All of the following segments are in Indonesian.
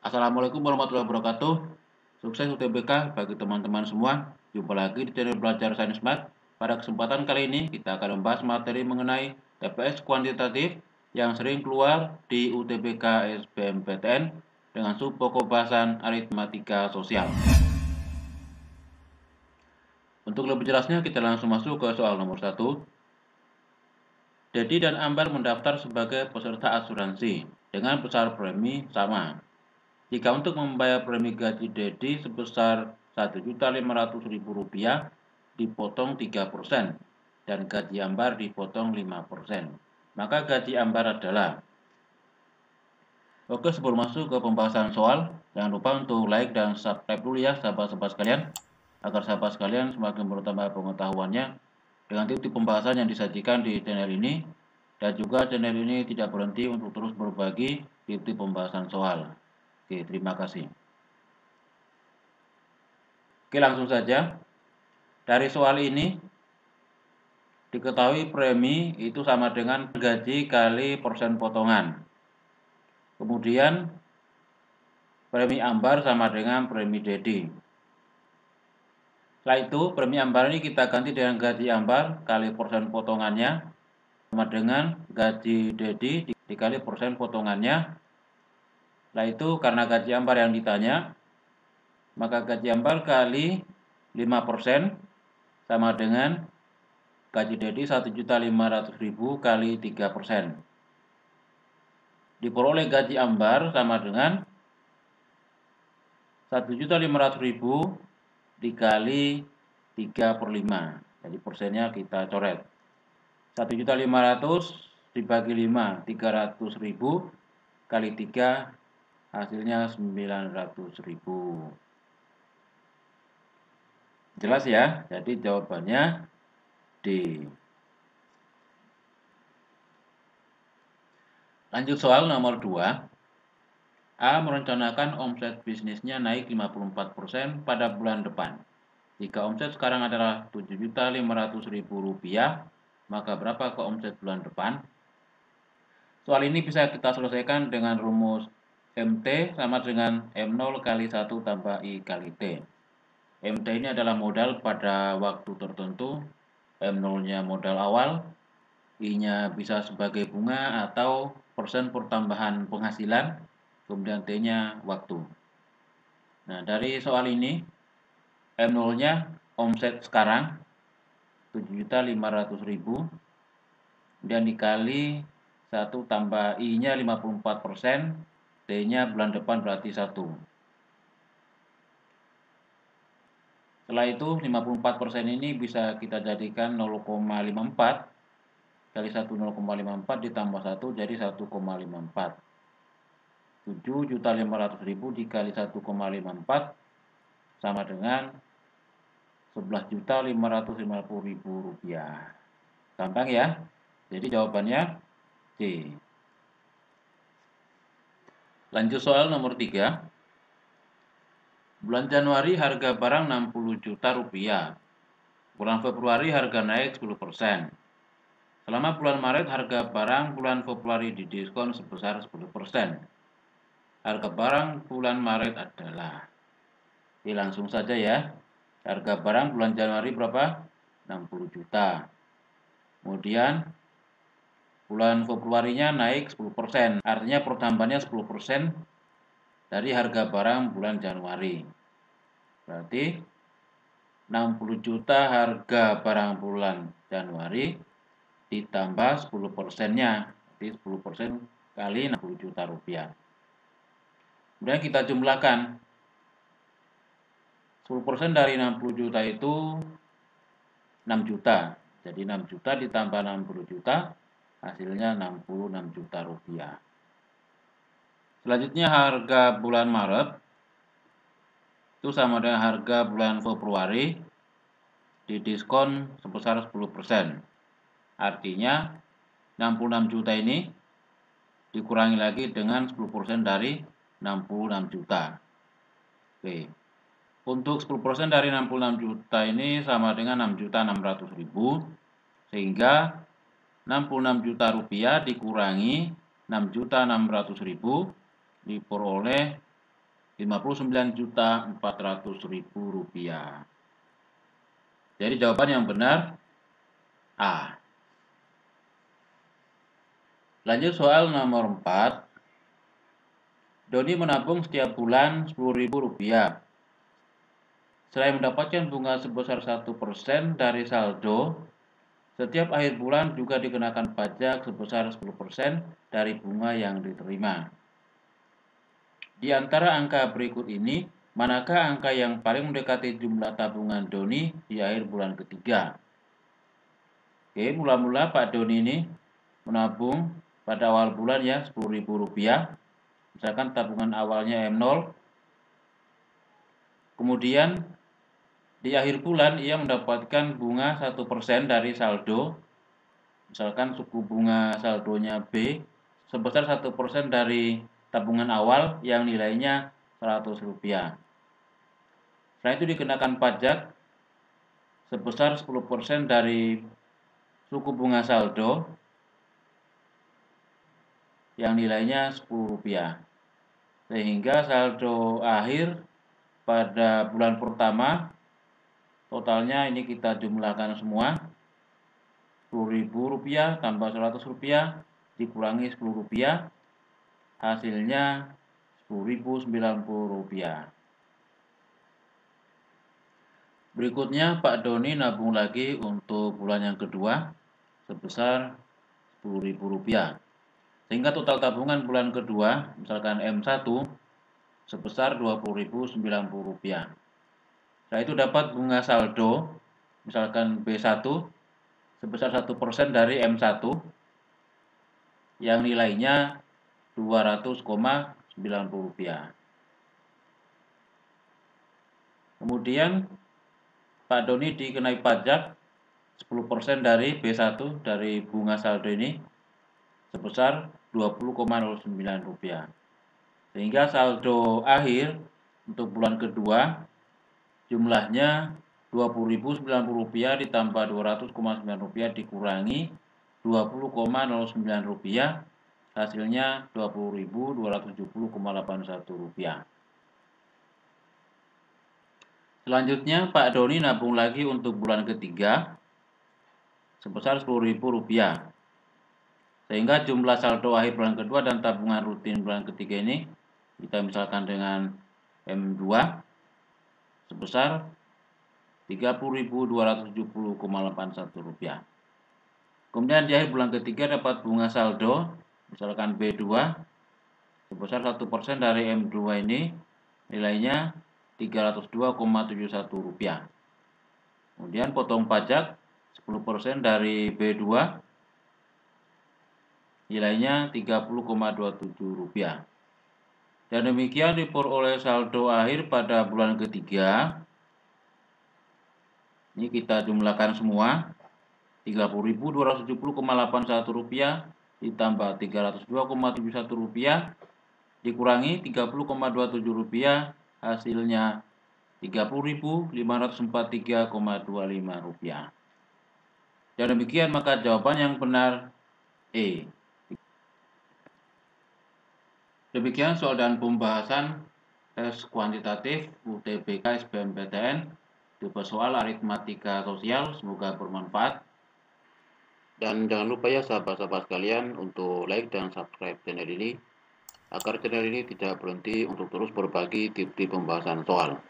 Assalamualaikum warahmatullahi wabarakatuh. Sukses UTBK bagi teman-teman semua. Jumpa lagi di channel Belajar Sains Math. Pada kesempatan kali ini kita akan membahas materi mengenai TPS kuantitatif yang sering keluar di UTBK SBMPTN dengan subpokok bahasan aritmatika sosial. Untuk lebih jelasnya kita langsung masuk ke soal nomor 1. Dedi dan Ambar mendaftar sebagai peserta asuransi dengan besar premi sama. Jika untuk membayar premi gaji Dedi sebesar Rp1.500.000 dipotong 3% dan gaji Ambar dipotong 5%, maka gaji Ambar adalah. Oke, sebelum masuk ke pembahasan soal, jangan lupa untuk like dan subscribe dulu ya sahabat-sahabat sekalian, agar sahabat sekalian semakin bertambah pengetahuannya dengan tip-tip pembahasan yang disajikan di channel ini, dan juga channel ini tidak berhenti untuk terus berbagi tip-tip pembahasan soal. Oke, terima kasih. Oke, langsung saja. Dari soal ini diketahui premi itu sama dengan gaji kali persen potongan. Kemudian premi Ambar sama dengan premi Dedi. Setelah itu premi Ambar ini kita ganti dengan gaji Ambar kali persen potongannya sama dengan gaji Dedi dikali persen potongannya. Setelah itu karena gaji Ambar yang ditanya, maka gaji Ambar kali 5% sama dengan gaji Dedi Rp1.500.000 kali 3%. Diperoleh gaji Ambar sama dengan Rp1.500.000 dikali 3/5. Jadi persennya kita coret. 1.500.000 dibagi 5, 300.000 kali 3 hasilnya 900.000. Jelas ya? Jadi jawabannya D. Lanjut soal nomor 2. A merencanakan omset bisnisnya naik 54% pada bulan depan. Jika omset sekarang adalah Rp7.500.000, maka berapa ke omset bulan depan? Soal ini bisa kita selesaikan dengan rumus MT sama dengan M0 kali 1 tambah I kali T. MT ini adalah modal pada waktu tertentu, M0-nya modal awal, I-nya bisa sebagai bunga atau persen pertambahan penghasilan, kemudian T-nya waktu. Nah, dari soal ini, M0-nya omset sekarang 7.500.000, kemudian dikali 1 tambah I-nya 54%, T-nya bulan depan berarti 1. Setelah itu 54% ini bisa kita jadikan 0,54 kali 1 0,54 ditambah 1 jadi 1,54. 7.500.000 dikali 1,54 sama dengan Rp11.550.000. Gampang ya? Jadi jawabannya C. Lanjut soal nomor 3. Bulan Januari harga barang Rp60 juta. Bulan Februari harga naik 10%. Selama bulan Maret harga barang bulan Februari didiskon sebesar 10%. Harga barang bulan Maret adalah. Oke, langsung saja ya. Harga barang bulan Januari berapa? 60 juta. Kemudian bulan Februarinya naik 10%. Artinya pertambahannya 10% dari harga barang bulan Januari. Berarti 60 juta harga barang bulan Januari ditambah 10%-nya. Jadi 10% kali 60 juta rupiah. Kemudian kita jumlahkan. 10% dari 60 juta itu 6 juta. Jadi 6 juta ditambah 60 juta, hasilnya 66 juta rupiah. Selanjutnya harga bulan Maret itu sama dengan harga bulan Februari didiskon sebesar 10%. Artinya 66 juta ini dikurangi lagi dengan 10% dari 66 juta. Oke. Untuk 10% dari 66 juta ini sama dengan 6.600.000, sehingga 66 juta rupiah dikurangi 6.600.000 diperoleh Rp59.400.000. Jadi jawaban yang benar A. Lanjut soal nomor 4. Doni menabung setiap bulan Rp10.000. Selain mendapatkan bunga sebesar 1% dari saldo, setiap akhir bulan juga dikenakan pajak sebesar 10% dari bunga yang diterima. Di antara angka berikut ini, manakah angka yang paling mendekati jumlah tabungan Doni di akhir bulan ketiga? Oke, mula-mula Pak Doni ini menabung pada awal bulan ya Rp10.000. Misalkan tabungan awalnya M0. Kemudian di akhir bulan ia mendapatkan bunga 1% dari saldo. Misalkan suku bunga saldonya B sebesar 1% dari tabungan awal yang nilainya Rp100. Setelah itu dikenakan pajak sebesar 10% dari suku bunga saldo yang nilainya Rp10. Sehingga saldo akhir pada bulan pertama totalnya ini kita jumlahkan semua. Rp10.000 tambah Rp100 dikurangi Rp10, hasilnya Rp10.090. Berikutnya Pak Doni nabung lagi untuk bulan yang kedua sebesar Rp10.000. Sehingga total tabungan bulan kedua, misalkan M1, sebesar Rp20.090. Setelah itu dapat bunga saldo, misalkan B1, sebesar 1% dari M1, yang nilainya Rp200,90. Kemudian Pak Doni dikenai pajak 10% dari B1 dari bunga saldo ini sebesar Rp20,09. Sehingga saldo akhir untuk bulan kedua jumlahnya Rp20.090 ditambah Rp200,09 dikurangi Rp20,09, hasilnya Rp20.270,81. Selanjutnya Pak Doni nabung lagi untuk bulan ketiga sebesar Rp10.000. Sehingga jumlah saldo akhir bulan kedua dan tabungan rutin bulan ketiga ini kita misalkan dengan M2 sebesar Rp30.270,81. Kemudian di akhir bulan ketiga dapat bunga saldo misalkan B2 sebesar 1% dari M2 ini nilainya Rp302,71. Kemudian potong pajak 10% dari B2 nilainya Rp30,27. Dan demikian diperoleh saldo akhir pada bulan ketiga. Ini kita jumlahkan semua. Rp30.270,81 ditambah Rp302,71 dikurangi Rp30,27, hasilnya Rp30.543,25. Dan demikian maka jawaban yang benar E. Demikian soal dan pembahasan tes kuantitatif UTBK SBMPTN tipe soal aritmatika sosial. Semoga bermanfaat. Dan jangan lupa ya sahabat-sahabat sekalian untuk like dan subscribe channel ini agar channel ini tidak berhenti untuk terus berbagi tips-tips pembahasan soal.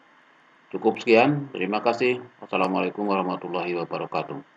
Cukup sekian, terima kasih. Wassalamualaikum warahmatullahi wabarakatuh.